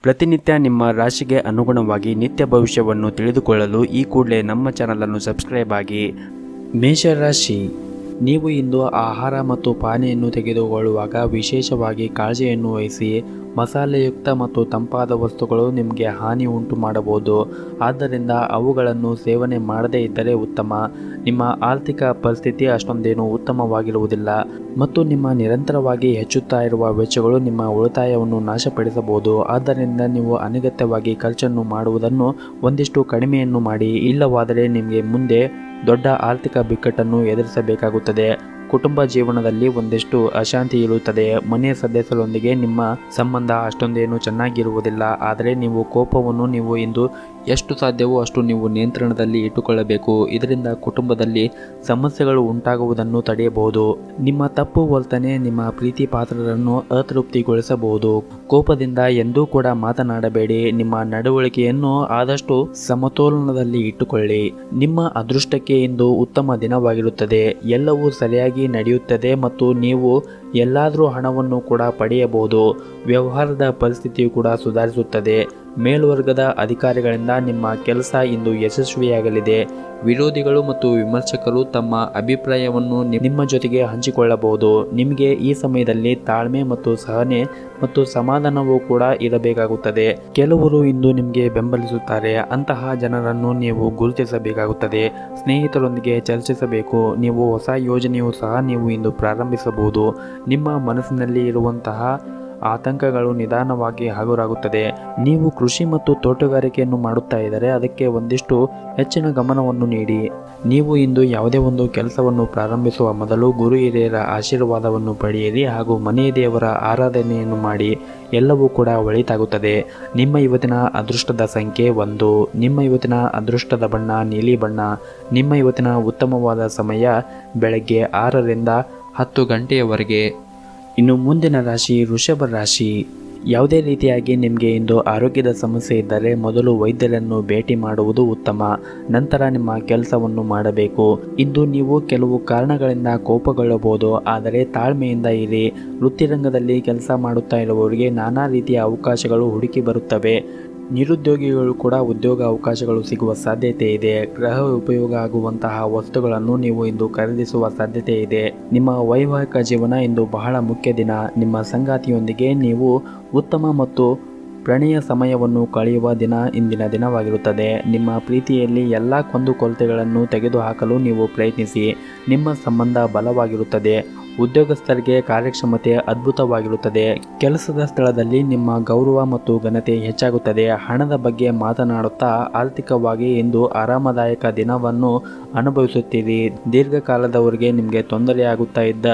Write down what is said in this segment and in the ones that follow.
ಪ್ರತಿನಿತ್ಯ ನಿಮ್ಮ ರಾಶಿಗೆ ಅನುಗುಣವಾಗಿ ನಿತ್ಯ ಭವಿಷ್ಯವನ್ನು ತಿಳಿದುಕೊಳ್ಳಲು ಈ ಕೂಡಲೇ ನಮ್ಮ ಚಾನಲನ್ನು ಸಬ್ಸ್ಕ್ರೈಬ್ ಆಗಿ. ಮೇಷರಾಶಿ, ನೀವು ಇಂದು ಆಹಾರ ಮತ್ತು ಪಾನೀಯನ್ನು ತೆಗೆದುಕೊಳ್ಳುವಾಗ ವಿಶೇಷವಾಗಿ ಕಾಳಜಿಯನ್ನು ವಹಿಸಿ. ಮಸಾಲೆಯುಕ್ತ ಮತ್ತು ತಂಪಾದ ವಸ್ತುಗಳು ನಿಮಗೆ ಹಾನಿ ಉಂಟು ಮಾಡಬಹುದು, ಆದ್ದರಿಂದ ಅವುಗಳನ್ನು ಸೇವನೆ ಮಾಡದೇ ಇದ್ದರೆ ಉತ್ತಮ. ನಿಮ್ಮ ಆರ್ಥಿಕ ಪರಿಸ್ಥಿತಿ ಅಷ್ಟೊಂದೇನು ಉತ್ತಮವಾಗಿರುವುದಿಲ್ಲ ಮತ್ತು ನಿಮ್ಮ ನಿರಂತರವಾಗಿ ಹೆಚ್ಚುತ್ತಾ ಇರುವ ವೆಚ್ಚಗಳು ನಿಮ್ಮ ಉಳಿತಾಯವನ್ನು ನಾಶಪಡಿಸಬಹುದು. ಆದ್ದರಿಂದ ನೀವು ಅನಗತ್ಯವಾಗಿ ಖರ್ಚನ್ನು ಮಾಡುವುದನ್ನು ಒಂದಿಷ್ಟು ಕಡಿಮೆಯನ್ನು ಮಾಡಿ, ಇಲ್ಲವಾದರೆ ನಿಮಗೆ ಮುಂದೆ ದೊಡ್ಡ ಆರ್ಥಿಕ ಬಿಕ್ಕಟ್ಟನ್ನು ಎದುರಿಸಬೇಕಾಗುತ್ತದೆ. ಕುಟುಂಬ ಜೀವನದಲ್ಲಿ ಒಂದಿಷ್ಟು ಅಶಾಂತಿ ಇರುತ್ತದೆ. ಮನೆಯ ಸದಸ್ಯರೊಂದಿಗೆ ನಿಮ್ಮ ಸಂಬಂಧ ಅಷ್ಟೊಂದೇನು ಚೆನ್ನಾಗಿರುವುದಿಲ್ಲ. ಆದರೆ ನೀವು ಕೋಪವನ್ನು ನೀವು ಇಂದು ಎಷ್ಟು ಸಾಧ್ಯವೋ ಅಷ್ಟು ನೀವು ನಿಯಂತ್ರಣದಲ್ಲಿ ಇಟ್ಟುಕೊಳ್ಳಬೇಕು. ಇದರಿಂದ ಕುಟುಂಬದಲ್ಲಿ ಸಮಸ್ಯೆಗಳು ಉಂಟಾಗುವುದನ್ನು ತಡೆಯಬಹುದು. ನಿಮ್ಮ ತಪ್ಪು ವರ್ತನೆ ನಿಮ್ಮ ಪ್ರೀತಿ ಪಾತ್ರರನ್ನು ಅತೃಪ್ತಿಗೊಳಿಸಬಹುದು. ಕೋಪದಿಂದ ಎಂದೂ ಕೂಡ ಮಾತನಾಡಬೇಡಿ. ನಿಮ್ಮ ನಡವಳಿಕೆಯನ್ನು ಆದಷ್ಟು ಸಮತೋಲನದಲ್ಲಿ ಇಟ್ಟುಕೊಳ್ಳಿ. ನಿಮ್ಮ ಅದೃಷ್ಟಕ್ಕೆ ಇಂದು ಉತ್ತಮ ದಿನವಾಗಿರುತ್ತದೆ. ಎಲ್ಲವೂ ಸರಿಯಾಗಿ ನಡೆಯುತ್ತದೆ ಮತ್ತು ನೀವು ಎಲ್ಲಾದರೂ ಹಣವನ್ನು ಕೂಡ ಪಡೆಯಬಹುದು. ವ್ಯವಹಾರದ ಪರಿಸ್ಥಿತಿಯು ಕೂಡ ಸುಧಾರಿಸುತ್ತದೆ. ಮೇಲ್ವರ್ಗದ ಅಧಿಕಾರಿಗಳಿಂದ ನಿಮ್ಮ ಕೆಲಸ ಇಂದು ಯಶಸ್ವಿಯಾಗಲಿದೆ. ವಿರೋಧಿಗಳು ಮತ್ತು ವಿಮರ್ಶಕರು ತಮ್ಮ ಅಭಿಪ್ರಾಯವನ್ನು ನಿಮ್ಮ ಜೊತೆಗೆ ಹಂಚಿಕೊಳ್ಳಬಹುದು. ನಿಮಗೆ ಈ ಸಮಯದಲ್ಲಿ ತಾಳ್ಮೆ ಮತ್ತು ಸಹನೆ ಮತ್ತು ಸಮಾಧಾನವೂ ಕೂಡ ಇರಬೇಕಾಗುತ್ತದೆ. ಕೆಲವರು ಇಂದು ನಿಮಗೆ ಬೆಂಬಲಿಸುತ್ತಾರೆ. ಅಂತಹ ಜನರನ್ನು ನೀವು ಗುರುತಿಸಬೇಕಾಗುತ್ತದೆ. ಸ್ನೇಹಿತರೊಂದಿಗೆ ಚರ್ಚಿಸಬೇಕು. ನೀವು ಹೊಸ ಯೋಜನೆಯೂ ಸಹ ನೀವು ಇಂದು ಪ್ರಾರಂಭಿಸಬಹುದು. ನಿಮ್ಮ ಮನಸ್ಸಿನಲ್ಲಿ ಇರುವಂತಹ ಆತಂಕಗಳು ನಿಧಾನವಾಗಿ ಹಗುರಾಗುತ್ತದೆ. ನೀವು ಕೃಷಿ ಮತ್ತು ತೋಟಗಾರಿಕೆಯನ್ನು ಮಾಡುತ್ತಾ ಇದ್ದರೆ ಅದಕ್ಕೆ ಒಂದಿಷ್ಟು ಹೆಚ್ಚಿನ ಗಮನವನ್ನು ನೀಡಿ. ನೀವು ಇಂದು ಯಾವುದೇ ಒಂದು ಕೆಲಸವನ್ನು ಪ್ರಾರಂಭಿಸುವ ಮೊದಲು ಗುರು ಹಿರಿಯರ ಆಶೀರ್ವಾದವನ್ನು ಪಡೆಯಿರಿ ಹಾಗೂ ಮನೆ ದೇವರ ಆರಾಧನೆಯನ್ನು ಮಾಡಿ. ಎಲ್ಲವೂ ಕೂಡ ಒಳಿತಾಗುತ್ತದೆ. ನಿಮ್ಮ ಇವತ್ತಿನ ಅದೃಷ್ಟದ ಸಂಖ್ಯೆ 1. ನಿಮ್ಮ ಇವತ್ತಿನ ಅದೃಷ್ಟದ ಬಣ್ಣ ನೀಲಿ ಬಣ್ಣ. ನಿಮ್ಮ ಇವತ್ತಿನ ಉತ್ತಮವಾದ ಸಮಯ ಬೆಳಗ್ಗೆ 6ರಿಂದ 10 ಗಂಟೆಯವರೆಗೆ. ಇನ್ನು ಮುಂದಿನ ರಾಶಿ ವೃಷಭ ರಾಶಿ. ಯಾವುದೇ ರೀತಿಯಾಗಿ ನಿಮಗೆ ಇಂದು ಆರೋಗ್ಯದ ಸಮಸ್ಯೆ ಇದ್ದರೆ ಮೊದಲು ವೈದ್ಯರನ್ನು ಭೇಟಿ ಮಾಡುವುದು ಉತ್ತಮ. ನಂತರ ನಿಮ್ಮ ಕೆಲಸವನ್ನು ಮಾಡಬೇಕು. ಇಂದು ನೀವು ಕೆಲವು ಕಾರಣಗಳಿಂದ ಕೋಪಗೊಳ್ಳಬಹುದು, ಆದರೆ ತಾಳ್ಮೆಯಿಂದ ಇರಿ. ವೃತ್ತಿರಂಗದಲ್ಲಿ ಕೆಲಸ ಮಾಡುತ್ತಾ ಇರುವವರಿಗೆ ನಾನಾ ರೀತಿಯ ಅವಕಾಶಗಳು ಹುಡುಕಿ ಬರುತ್ತವೆ. ನಿರುದ್ಯೋಗಿಗಳು ಕೂಡ ಉದ್ಯೋಗ ಅವಕಾಶಗಳು ಸಿಗುವ ಸಾಧ್ಯತೆ ಇದೆ. ಗೃಹ ಉಪಯೋಗ ಆಗುವಂತಹ ವಸ್ತುಗಳನ್ನು ನೀವು ಇಂದು ಖರೀದಿಸುವ ಸಾಧ್ಯತೆ ಇದೆ. ನಿಮ್ಮ ವೈವಾಹಿಕ ಜೀವನ ಇಂದು ಬಹಳ ಮುಖ್ಯ ದಿನ. ನಿಮ್ಮ ಸಂಗಾತಿಯೊಂದಿಗೆ ನೀವು ಉತ್ತಮ ಮತ್ತು ಪ್ರಣಯ ಸಮಯವನ್ನು ಕಳೆಯುವ ದಿನ ಇಂದಿನ ದಿನವಾಗಿರುತ್ತದೆ. ನಿಮ್ಮ ಪ್ರೀತಿಯಲ್ಲಿ ಎಲ್ಲ ಕುಂದುಕೊರತೆಗಳನ್ನು ತೆಗೆದುಹಾಕಲು ನೀವು ಪ್ರಯತ್ನಿಸಿ. ನಿಮ್ಮ ಸಂಬಂಧ ಬಲವಾಗಿರುತ್ತದೆ. ಉದ್ಯೋಗಸ್ಥರಿಗೆ ಕಾರ್ಯಕ್ಷಮತೆ ಅದ್ಭುತವಾಗಿರುತ್ತದೆ. ಕೆಲಸದ ಸ್ಥಳದಲ್ಲಿ ನಿಮ್ಮ ಗೌರವ ಮತ್ತು ಘನತೆ ಹೆಚ್ಚಾಗುತ್ತದೆ. ಹಣದ ಬಗ್ಗೆ ಮಾತನಾಡುತ್ತಾ ಆರ್ಥಿಕವಾಗಿ ಇಂದು ಆರಾಮದಾಯಕ ದಿನವನ್ನು ಅನುಭವಿಸುತ್ತೀರಿ. ದೀರ್ಘಕಾಲದವರೆಗೆ ನಿಮಗೆ ತೊಂದರೆಯಾಗುತ್ತಾ ಇದ್ದ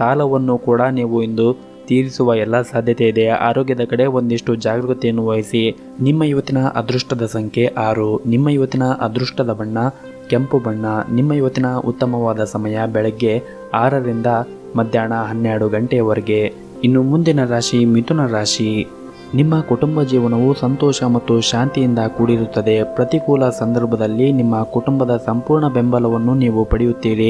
ಸಾಲವನ್ನು ಕೂಡ ನೀವು ಇಂದು ತೀರಿಸುವ ಎಲ್ಲ ಸಾಧ್ಯತೆ ಇದೆ. ಆರೋಗ್ಯದ ಕಡೆ ಒಂದಿಷ್ಟು ಜಾಗೃತಿಯನ್ನು ವಹಿಸಿ. ನಿಮ್ಮ ಇವತ್ತಿನ ಅದೃಷ್ಟದ ಸಂಖ್ಯೆ 6. ನಿಮ್ಮ ಇವತ್ತಿನ ಅದೃಷ್ಟದ ಬಣ್ಣ ಕೆಂಪು ಬಣ್ಣ. ನಿಮ್ಮ ಇವತ್ತಿನ ಉತ್ತಮವಾದ ಸಮಯ ಬೆಳಗ್ಗೆ 6ರಿಂದ ಮಧ್ಯಾಹ್ನ 12 ಗಂಟೆಯವರೆಗೆ. ಇನ್ನು ಮುಂದಿನ ರಾಶಿ ಮಿಥುನ ರಾಶಿ. ನಿಮ್ಮ ಕುಟುಂಬ ಜೀವನವು ಸಂತೋಷ ಮತ್ತು ಶಾಂತಿಯಿಂದ ಕೂಡಿರುತ್ತದೆ. ಪ್ರತಿಕೂಲ ಸಂದರ್ಭದಲ್ಲಿ ನಿಮ್ಮ ಕುಟುಂಬದ ಸಂಪೂರ್ಣ ಬೆಂಬಲವನ್ನು ನೀವು ಪಡೆಯುತ್ತೀರಿ.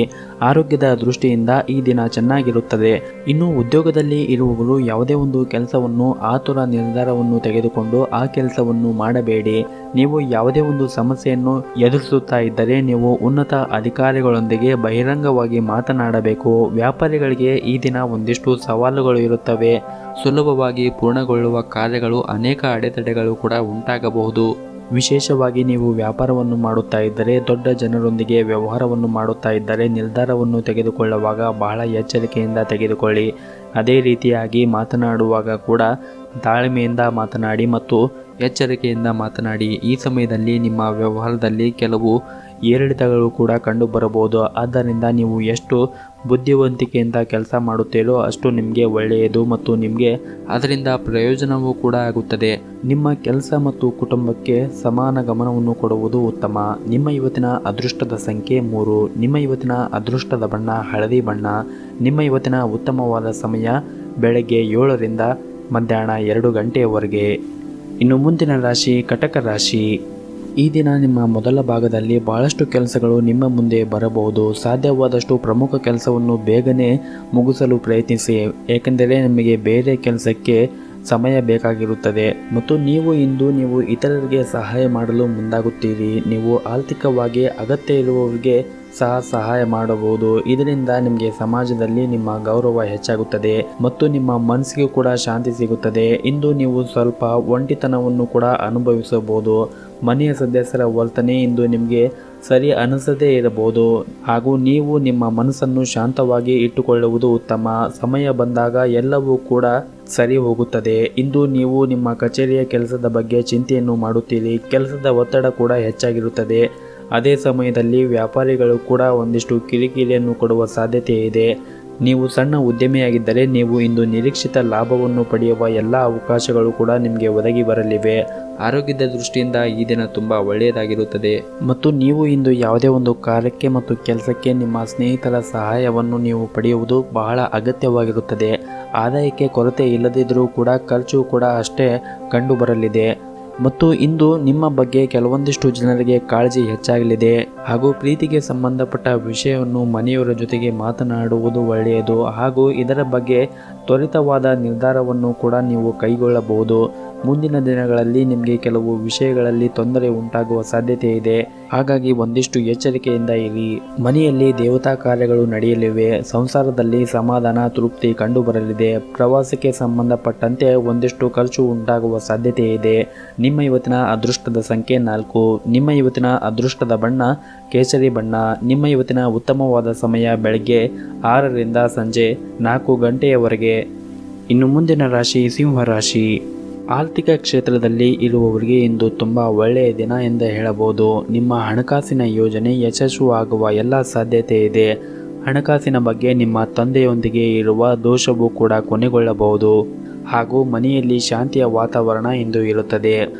ಆರೋಗ್ಯದ ದೃಷ್ಟಿಯಿಂದ ಈ ದಿನ ಚೆನ್ನಾಗಿರುತ್ತದೆ. ಇನ್ನು ಉದ್ಯೋಗದಲ್ಲಿ ಇರುವವರು ಯಾವುದೇ ಒಂದು ಕೆಲಸವನ್ನು ಆತುರ ನಿರ್ಧಾರವನ್ನು ತೆಗೆದುಕೊಂಡು ಆ ಕೆಲಸವನ್ನು ಮಾಡಬೇಡಿ. ನೀವು ಯಾವುದೇ ಒಂದು ಸಮಸ್ಯೆಯನ್ನು ಎದುರಿಸುತ್ತಾ ಇದ್ದರೆ ನೀವು ಉನ್ನತ ಅಧಿಕಾರಿಗಳೊಂದಿಗೆ ಬಹಿರಂಗವಾಗಿ ಮಾತನಾಡಬೇಕು. ವ್ಯಾಪಾರಿಗಳಿಗೆ ಈ ದಿನ ಒಂದಿಷ್ಟು ಸವಾಲುಗಳು ಇರುತ್ತವೆ. ಸುಲಭವಾಗಿ ಪೂರ್ಣಗೊಳ್ಳುವ ಕಾರ್ಯಗಳು ಅನೇಕ ಅಡೆತಡೆಗಳು ಕೂಡ ಉಂಟಾಗಬಹುದು. ವಿಶೇಷವಾಗಿ ನೀವು ವ್ಯಾಪಾರವನ್ನು ಮಾಡುತ್ತಾ ಇದ್ದರೆ, ದೊಡ್ಡ ಜನರೊಂದಿಗೆ ವ್ಯವಹಾರವನ್ನು ಮಾಡುತ್ತಾ ಇದ್ದರೆ ನಿರ್ಧಾರವನ್ನು ತೆಗೆದುಕೊಳ್ಳುವಾಗ ಬಹಳ ಎಚ್ಚರಿಕೆಯಿಂದ ತೆಗೆದುಕೊಳ್ಳಿ. ಅದೇ ರೀತಿಯಾಗಿ ಮಾತನಾಡುವಾಗ ಕೂಡ ತಾಳ್ಮೆಯಿಂದ ಮಾತನಾಡಿ ಮತ್ತು ಎಚ್ಚರಿಕೆಯಿಂದ ಮಾತನಾಡಿ. ಈ ಸಮಯದಲ್ಲಿ ನಿಮ್ಮ ವ್ಯವಹಾರದಲ್ಲಿ ಕೆಲವು ಏರಿಳಿತಗಳು ಕೂಡ ಕಂಡು ಬರಬಹುದು. ಆದ್ದರಿಂದ ನೀವು ಎಷ್ಟು ಬುದ್ಧಿವಂತಿಕೆಯಿಂದ ಕೆಲಸ ಮಾಡುತ್ತೀರೋ ಅಷ್ಟು ನಿಮಗೆ ಒಳ್ಳೆಯದು ಮತ್ತು ನಿಮಗೆ ಅದರಿಂದ ಪ್ರಯೋಜನವೂ ಕೂಡ ಆಗುತ್ತದೆ. ನಿಮ್ಮ ಕೆಲಸ ಮತ್ತು ಕುಟುಂಬಕ್ಕೆ ಸಮಾನ ಗಮನವನ್ನು ಕೊಡುವುದು ಉತ್ತಮ. ನಿಮ್ಮ ಇವತ್ತಿನ ಅದೃಷ್ಟದ ಸಂಖ್ಯೆ 3. ನಿಮ್ಮ ಇವತ್ತಿನ ಅದೃಷ್ಟದ ಬಣ್ಣ ಹಳದಿ ಬಣ್ಣ. ನಿಮ್ಮ ಇವತ್ತಿನ ಉತ್ತಮವಾದ ಸಮಯ ಬೆಳಗ್ಗೆ 7ರಿಂದ ಮಧ್ಯಾಹ್ನ 2 ಗಂಟೆಯವರೆಗೆ. ಇನ್ನು ಮುಂದಿನ ರಾಶಿ ಕಟಕ ರಾಶಿ. ಈ ದಿನ ನಿಮ್ಮ ಮೊದಲ ಭಾಗದಲ್ಲಿ ಬಹಳಷ್ಟು ಕೆಲಸಗಳು ನಿಮ್ಮ ಮುಂದೆ ಬರಬಹುದು. ಸಾಧ್ಯವಾದಷ್ಟು ಪ್ರಮುಖ ಕೆಲಸವನ್ನು ಬೇಗನೆ ಮುಗಿಸಲು ಪ್ರಯತ್ನಿಸಿ, ಏಕೆಂದರೆ ನಿಮಗೆ ಬೇರೆ ಕೆಲಸಕ್ಕೆ ಸಮಯ ಬೇಕಾಗಿರುತ್ತದೆ ಮತ್ತು ನೀವು ಇತರರಿಗೆ ಸಹಾಯ ಮಾಡಲು ಮುಂದಾಗುತ್ತೀರಿ. ನೀವು ಆರ್ಥಿಕವಾಗಿ ಅಗತ್ಯ ಇರುವವರಿಗೆ ಸಹಾಯ ಮಾಡಬಹುದು. ಇದರಿಂದ ನಿಮಗೆ ಸಮಾಜದಲ್ಲಿ ನಿಮ್ಮ ಗೌರವ ಹೆಚ್ಚಾಗುತ್ತದೆ ಮತ್ತು ನಿಮ್ಮ ಮನಸ್ಸಿಗೆ ಕೂಡ ಶಾಂತಿ ಸಿಗುತ್ತದೆ. ಇಂದು ನೀವು ಸ್ವಲ್ಪ ಒಂಟಿತನವನ್ನು ಕೂಡ ಅನುಭವಿಸಬಹುದು. ಮನೆಯ ಸದಸ್ಯರ ವರ್ತನೆ ಇಂದು ನಿಮಗೆ ಸರಿ ಅನಿಸದೇ ಇರಬಹುದು ಹಾಗೂ ನೀವು ನಿಮ್ಮ ಮನಸ್ಸನ್ನು ಶಾಂತವಾಗಿ ಇಟ್ಟುಕೊಳ್ಳುವುದು ಉತ್ತಮ. ಸಮಯ ಬಂದಾಗ ಎಲ್ಲವೂ ಕೂಡ ಸರಿ ಹೋಗುತ್ತದೆ. ಇಂದು ನೀವು ನಿಮ್ಮ ಕಚೇರಿಯ ಕೆಲಸದ ಬಗ್ಗೆ ಚಿಂತೆಯನ್ನು ಮಾಡುತ್ತೀರಿ. ಕೆಲಸದ ಒತ್ತಡ ಕೂಡ ಹೆಚ್ಚಾಗಿರುತ್ತದೆ. ಅದೇ ಸಮಯದಲ್ಲಿ ವ್ಯಾಪಾರಿಗಳು ಕೂಡ ಒಂದಿಷ್ಟು ಕಿರಿಕಿರಿಯನ್ನು ಕೊಡುವ ಸಾಧ್ಯತೆ ಇದೆ. ನೀವು ಸಣ್ಣ ಉದ್ಯಮಿಯಾಗಿದ್ದರೆ ನೀವು ಇಂದು ನಿರೀಕ್ಷಿತ ಲಾಭವನ್ನು ಪಡೆಯುವ ಎಲ್ಲ ಅವಕಾಶಗಳು ಕೂಡ ನಿಮಗೆ ಒದಗಿ ಬರಲಿವೆ. ಆರೋಗ್ಯದ ದೃಷ್ಟಿಯಿಂದ ಈ ದಿನ ತುಂಬ ಒಳ್ಳೆಯದಾಗಿರುತ್ತದೆ ಮತ್ತು ನೀವು ಇಂದು ಯಾವುದೇ ಒಂದು ಕಾರ್ಯಕ್ಕೆ ಮತ್ತು ಕೆಲಸಕ್ಕೆ ನಿಮ್ಮ ಸ್ನೇಹಿತರ ಸಹಾಯವನ್ನು ನೀವು ಪಡೆಯುವುದು ಬಹಳ ಅಗತ್ಯವಾಗಿರುತ್ತದೆ. ಆದಾಯಕ್ಕೆ ಕೊರತೆ ಇಲ್ಲದಿದ್ದರೂ ಕೂಡ ಖರ್ಚು ಕೂಡ ಅಷ್ಟೇ ಕಂಡು ಬರಲಿದೆ ಮತ್ತು ಇಂದು ನಿಮ್ಮ ಬಗ್ಗೆ ಕೆಲವೊಂದಿಷ್ಟು ಜನರಿಗೆ ಕಾಳಜಿ ಹೆಚ್ಚಾಗಲಿದೆ ಹಾಗೂ ಪ್ರೀತಿಗೆ ಸಂಬಂಧಪಟ್ಟ ವಿಷಯವನ್ನು ಮನೆಯವರ ಜೊತೆಗೆ ಮಾತನಾಡುವುದು ಒಳ್ಳೆಯದು ಹಾಗೂ ಇದರ ಬಗ್ಗೆ ತ್ವರಿತವಾದ ನಿರ್ಧಾರವನ್ನು ಕೂಡ ನೀವು ಕೈಗೊಳ್ಳಬಹುದು. ಮುಂದಿನ ದಿನಗಳಲ್ಲಿ ನಿಮಗೆ ಕೆಲವು ವಿಷಯಗಳಲ್ಲಿ ತೊಂದರೆ ಉಂಟಾಗುವ ಸಾಧ್ಯತೆ ಇದೆ. ಹಾಗಾಗಿ ಒಂದಿಷ್ಟು ಎಚ್ಚರಿಕೆಯಿಂದ ಇರಿ. ಮನೆಯಲ್ಲಿ ದೇವತಾ ಕಾರ್ಯಗಳು ನಡೆಯಲಿವೆ. ಸಂಸಾರದಲ್ಲಿ ಸಮಾಧಾನ ತೃಪ್ತಿ ಕಂಡು ಬರಲಿದೆ. ಪ್ರವಾಸಕ್ಕೆ ಸಂಬಂಧಪಟ್ಟಂತೆ ಒಂದಿಷ್ಟು ಖರ್ಚು ಉಂಟಾಗುವ ಸಾಧ್ಯತೆ ಇದೆ. ನಿಮ್ಮ ಇವತ್ತಿನ ಅದೃಷ್ಟದ ಸಂಖ್ಯೆ 4. ನಿಮ್ಮ ಇವತ್ತಿನ ಅದೃಷ್ಟದ ಬಣ್ಣ ಕೇಸರಿ ಬಣ್ಣ. ನಿಮ್ಮ ಇವತ್ತಿನ ಉತ್ತಮವಾದ ಸಮಯ ಬೆಳಗ್ಗೆ 6 ರಿಂದ ಸಂಜೆ 4 ಗಂಟೆಯವರೆಗೆ. ಇನ್ನು ಮುಂದಿನ ರಾಶಿ ಸಿಂಹ ರಾಶಿ. ಆರ್ಥಿಕ ಕ್ಷೇತ್ರದಲ್ಲಿ ಇರುವವರಿಗೆ ಇಂದು ತುಂಬ ಒಳ್ಳೆಯ ದಿನ ಎಂದು ಹೇಳಬಹುದು. ನಿಮ್ಮ ಹಣಕಾಸಿನ ಯೋಜನೆ ಯಶಸ್ವಿಯಾಗುವ ಎಲ್ಲ ಸಾಧ್ಯತೆ ಇದೆ. ಹಣಕಾಸಿನ ಬಗ್ಗೆ ನಿಮ್ಮ ತಂದೆಯೊಂದಿಗೆ ಇರುವ ದೋಷವೂ ಕೂಡ ಕೊನೆಗೊಳ್ಳಬಹುದು ಹಾಗೂ ಮನೆಯಲ್ಲಿ ಶಾಂತಿಯ ವಾತಾವರಣ ಇಂದು ಇರುತ್ತದೆ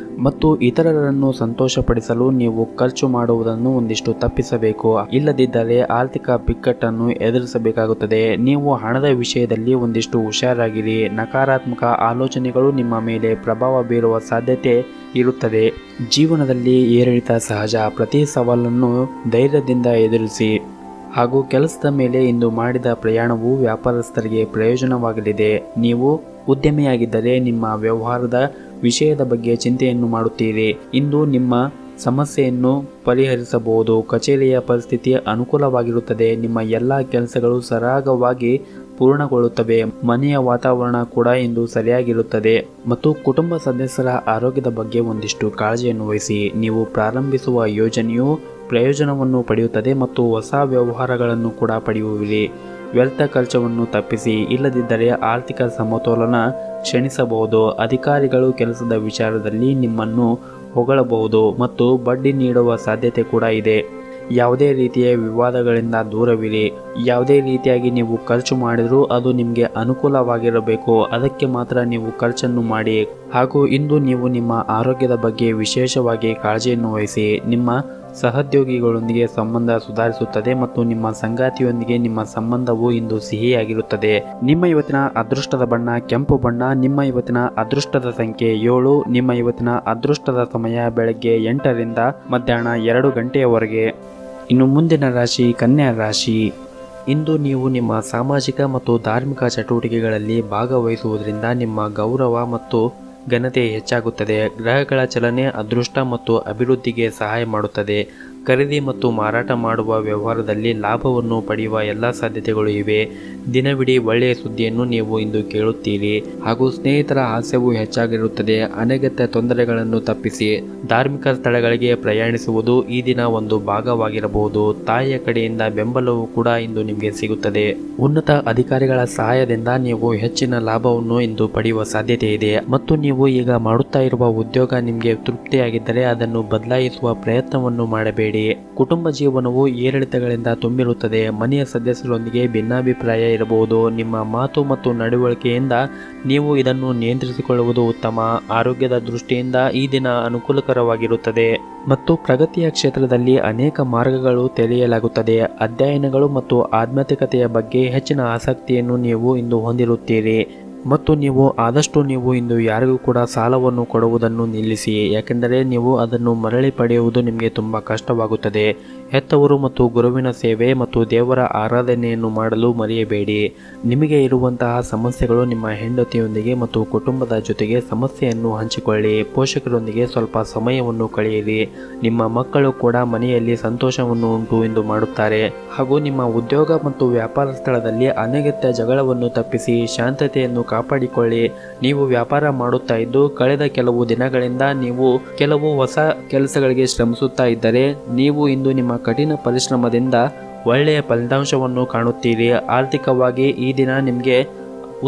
ಮತ್ತು ಇತರರನ್ನು ಸಂತೋಷಪಡಿಸಲು ನೀವು ಖರ್ಚು ಮಾಡುವುದನ್ನು ಒಂದಿಷ್ಟು ತಪ್ಪಿಸಬೇಕು. ಇಲ್ಲದಿದ್ದರೆ ಆರ್ಥಿಕ ಬಿಕ್ಕಟ್ಟನ್ನು ಎದುರಿಸಬೇಕಾಗುತ್ತದೆ. ನೀವು ಹಣದ ವಿಷಯದಲ್ಲಿ ಒಂದಿಷ್ಟು ಹುಷಾರಾಗಿರಿ. ನಕಾರಾತ್ಮಕ ಆಲೋಚನೆಗಳು ನಿಮ್ಮ ಮೇಲೆ ಪ್ರಭಾವ ಬೀರುವ ಸಾಧ್ಯತೆ ಇರುತ್ತದೆ. ಜೀವನದಲ್ಲಿ ಏರಿಳಿತ ಸಹಜ. ಪ್ರತಿ ಸವಾಲನ್ನು ಧೈರ್ಯದಿಂದ ಎದುರಿಸಿ ಹಾಗೂ ಕೆಲಸದ ಮೇಲೆ ಇಂದು ಮಾಡಿದ ಪ್ರಯಾಣವು ವ್ಯಾಪಾರಸ್ಥರಿಗೆ ಪ್ರಯೋಜನವಾಗಲಿದೆ. ನೀವು ಉದ್ಯಮಿಯಾಗಿದ್ದರೆ ನಿಮ್ಮ ವ್ಯವಹಾರದ ವಿಷಯದ ಬಗ್ಗೆ ಚಿಂತೆಯನ್ನು ಮಾಡುತ್ತೀರಿ. ಇಂದು ನಿಮ್ಮ ಸಮಸ್ಯೆಯನ್ನು ಪರಿಹರಿಸಬಹುದು. ಕಚೇರಿಯ ಪರಿಸ್ಥಿತಿ ಅನುಕೂಲವಾಗಿರುತ್ತದೆ. ನಿಮ್ಮ ಎಲ್ಲ ಕೆಲಸಗಳು ಸರಾಗವಾಗಿ ಪೂರ್ಣಗೊಳ್ಳುತ್ತವೆ. ಮನೆಯ ವಾತಾವರಣ ಕೂಡ ಇಂದು ಸರಿಯಾಗಿರುತ್ತದೆ ಮತ್ತು ಕುಟುಂಬ ಸದಸ್ಯರ ಆರೋಗ್ಯದ ಬಗ್ಗೆ ಒಂದಿಷ್ಟು ಕಾಳಜಿಯನ್ನು ವಹಿಸಿ. ನೀವು ಪ್ರಾರಂಭಿಸುವ ಯೋಜನೆಯು ಪ್ರಯೋಜನವನ್ನು ಪಡೆಯುತ್ತದೆ ಮತ್ತು ಹೊಸ ವ್ಯವಹಾರಗಳನ್ನು ಕೂಡ ಪಡೆಯುವಿರಿ. ವ್ಯರ್ಥ ಖರ್ಚವನ್ನು ತಪ್ಪಿಸಿ. ಇಲ್ಲದಿದ್ದರೆ ಆರ್ಥಿಕ ಸಮತೋಲನ ಕ್ಷೀಣಿಸಬಹುದು. ಅಧಿಕಾರಿಗಳು ಕೆಲಸದ ವಿಚಾರದಲ್ಲಿ ನಿಮ್ಮನ್ನು ಹೊಗಳಬಹುದು ಮತ್ತು ಬಡ್ಡಿ ನೀಡುವ ಸಾಧ್ಯತೆ ಕೂಡ ಇದೆ. ಯಾವುದೇ ರೀತಿಯ ವಿವಾದಗಳಿಂದ ದೂರವಿರಿ. ಯಾವುದೇ ರೀತಿಯಾಗಿ ನೀವು ಖರ್ಚು ಮಾಡಿದರೂ ಅದು ನಿಮಗೆ ಅನುಕೂಲವಾಗಿರಬೇಕು. ಅದಕ್ಕೆ ಮಾತ್ರ ನೀವು ಖರ್ಚನ್ನು ಮಾಡಿ ಹಾಗೂ ಇಂದು ನೀವು ನಿಮ್ಮ ಆರೋಗ್ಯದ ಬಗ್ಗೆ ವಿಶೇಷವಾಗಿ ಕಾಳಜಿಯನ್ನು ವಹಿಸಿ. ನಿಮ್ಮ ಸಹೋದ್ಯೋಗಿಗಳೊಂದಿಗೆ ಸಂಬಂಧ ಸುಧಾರಿಸುತ್ತದೆ ಮತ್ತು ನಿಮ್ಮ ಸಂಗಾತಿಯೊಂದಿಗೆ ನಿಮ್ಮ ಸಂಬಂಧವು ಇಂದು ಸಿಹಿಯಾಗಿರುತ್ತದೆ. ನಿಮ್ಮ ಇವತ್ತಿನ ಅದೃಷ್ಟದ ಬಣ್ಣ ಕೆಂಪು ಬಣ್ಣ. ನಿಮ್ಮ ಇವತ್ತಿನ ಅದೃಷ್ಟದ ಸಂಖ್ಯೆ 7. ನಿಮ್ಮ ಇವತ್ತಿನ ಅದೃಷ್ಟದ ಸಮಯ ಬೆಳಗ್ಗೆ 8 ರಿಂದ ಮಧ್ಯಾಹ್ನ 2 ಗಂಟೆಯವರೆಗೆ. ಇನ್ನು ಮುಂದಿನ ರಾಶಿ ಕನ್ಯಾ ರಾಶಿ. ಇಂದು ನೀವು ನಿಮ್ಮ ಸಾಮಾಜಿಕ ಮತ್ತು ಧಾರ್ಮಿಕ ಚಟುವಟಿಕೆಗಳಲ್ಲಿ ಭಾಗವಹಿಸುವುದರಿಂದ ನಿಮ್ಮ ಗೌರವ ಮತ್ತು ಘನತೆ ಹೆಚ್ಚಾಗುತ್ತದೆ. ಗ್ರಹಗಳ ಚಲನೆ ಅದೃಷ್ಟ ಮತ್ತು ಅಭಿವೃದ್ಧಿಗೆ ಸಹಾಯ ಮಾಡುತ್ತದೆ. ಖರೀದಿ ಮತ್ತು ಮಾರಾಟ ಮಾಡುವ ವ್ಯವಹಾರದಲ್ಲಿ ಲಾಭವನ್ನು ಪಡೆಯುವ ಎಲ್ಲ ಸಾಧ್ಯತೆಗಳು ಇವೆ. ದಿನವಿಡೀ ಒಳ್ಳೆಯ ಸುದ್ದಿಯನ್ನು ನೀವು ಇಂದು ಕೇಳುತ್ತೀರಿ ಹಾಗೂ ಸ್ನೇಹಿತರ ಹಾಸ್ಯವು ಹೆಚ್ಚಾಗಿರುತ್ತದೆ. ಅನಗತ್ಯ ತೊಂದರೆಗಳನ್ನು ತಪ್ಪಿಸಿ. ಧಾರ್ಮಿಕ ಸ್ಥಳಗಳಿಗೆ ಪ್ರಯಾಣಿಸುವುದು ಈ ದಿನ ಒಂದು ಭಾಗವಾಗಿರಬಹುದು. ತಾಯಿಯ ಕಡೆಯಿಂದ ಬೆಂಬಲವು ಕೂಡ ಇಂದು ನಿಮಗೆ ಸಿಗುತ್ತದೆ. ಉನ್ನತ ಅಧಿಕಾರಿಗಳ ಸಹಾಯದಿಂದ ನೀವು ಹೆಚ್ಚಿನ ಲಾಭವನ್ನು ಇಂದು ಪಡೆಯುವ ಸಾಧ್ಯತೆ ಇದೆ ಮತ್ತು ನೀವು ಈಗ ಮಾಡುತ್ತಾ ಇರುವ ಉದ್ಯೋಗ ನಿಮಗೆ ತೃಪ್ತಿಯಾಗಿದ್ದರೆ ಅದನ್ನು ಬದಲಾಯಿಸುವ ಪ್ರಯತ್ನವನ್ನು ಮಾಡಬೇಡಿ. ಕುಟುಂಬ ಜೀವನವು ಏರಿಳಿತಗಳಿಂದ ತುಂಬಿರುತ್ತದೆ. ಮನೆಯ ಸದಸ್ಯರೊಂದಿಗೆ ಭಿನ್ನಾಭಿಪ್ರಾಯ ಇರಬಹುದು. ನಿಮ್ಮ ಮಾತು ಮತ್ತು ನಡವಳಿಕೆಯಿಂದ ನೀವು ಇದನ್ನು ನಿಯಂತ್ರಿಸಿಕೊಳ್ಳುವುದು ಉತ್ತಮ. ಆರೋಗ್ಯದ ದೃಷ್ಟಿಯಿಂದ ಈ ದಿನ ಅನುಕೂಲಕರವಾಗಿರುತ್ತದೆ ಮತ್ತು ಪ್ರಗತಿಯ ಕ್ಷೇತ್ರದಲ್ಲಿ ಅನೇಕ ಮಾರ್ಗಗಳು ತೆರೆಯಲಾಗುತ್ತದೆ. ಅಧ್ಯಯನಗಳು ಮತ್ತು ಆಧ್ಯಾತ್ಮಿಕತೆಯ ಬಗ್ಗೆ ಹೆಚ್ಚಿನ ಆಸಕ್ತಿಯನ್ನು ನೀವು ಇಂದು ಹೊಂದಿರುತ್ತೀರಿ ಮತ್ತು ನೀವು ಇಂದು ಯಾರಿಗೂ ಕೂಡ ಸಾಲವನ್ನು ಕೊಡುವುದನ್ನು ನಿಲ್ಲಿಸಿ. ಯಾಕೆಂದರೆ ನೀವು ಅದನ್ನು ಮರಳಿ ಪಡೆಯುವುದು ನಿಮಗೆ ತುಂಬ ಕಷ್ಟವಾಗುತ್ತದೆ. ಹೆತ್ತವರು ಮತ್ತು ಗುರುವಿನ ಸೇವೆ ಮತ್ತು ದೇವರ ಆರಾಧನೆಯನ್ನು ಮಾಡಲು ಮರೆಯಬೇಡಿ. ನಿಮಗೆ ಇರುವಂತಹ ಸಮಸ್ಯೆಗಳು ನಿಮ್ಮ ಹೆಂಡತಿಯೊಂದಿಗೆ ಮತ್ತು ಕುಟುಂಬದ ಜೊತೆಗೆ ಸಮಸ್ಯೆಯನ್ನು ಹಂಚಿಕೊಳ್ಳಿ. ಪೋಷಕರೊಂದಿಗೆ ಸ್ವಲ್ಪ ಸಮಯವನ್ನು ಕಳೆಯಿರಿ. ನಿಮ್ಮ ಮಕ್ಕಳು ಕೂಡ ಮನೆಯಲ್ಲಿ ಸಂತೋಷವನ್ನು ಉಂಟು ಮಾಡುತ್ತಾರೆ. ಹಾಗೂ ನಿಮ್ಮ ಉದ್ಯೋಗ ಮತ್ತು ವ್ಯಾಪಾರ ಸ್ಥಳದಲ್ಲಿ ಅನಗತ್ಯ ಜಗಳವನ್ನು ತಪ್ಪಿಸಿ ಶಾಂತತೆಯನ್ನು ಕಾಪಾಡಿಕೊಳ್ಳಿ. ನೀವು ವ್ಯಾಪಾರ ಮಾಡುತ್ತಾ ಇದ್ದು ಕಳೆದ ಕೆಲವು ದಿನಗಳಿಂದ ನೀವು ಕೆಲವು ಹೊಸ ಕೆಲಸಗಳಿಗೆ ಶ್ರಮಿಸುತ್ತಾ ಇದ್ದರೆ ನೀವು ಇಂದು ನಿಮ್ಮ ಕಠಿಣ ಪರಿಶ್ರಮದಿಂದ ಒಳ್ಳೆಯ ಫಲಿತಾಂಶವನ್ನು ಕಾಣುತ್ತೀರಿ. ಆರ್ಥಿಕವಾಗಿ ಈ ದಿನ ನಿಮಗೆ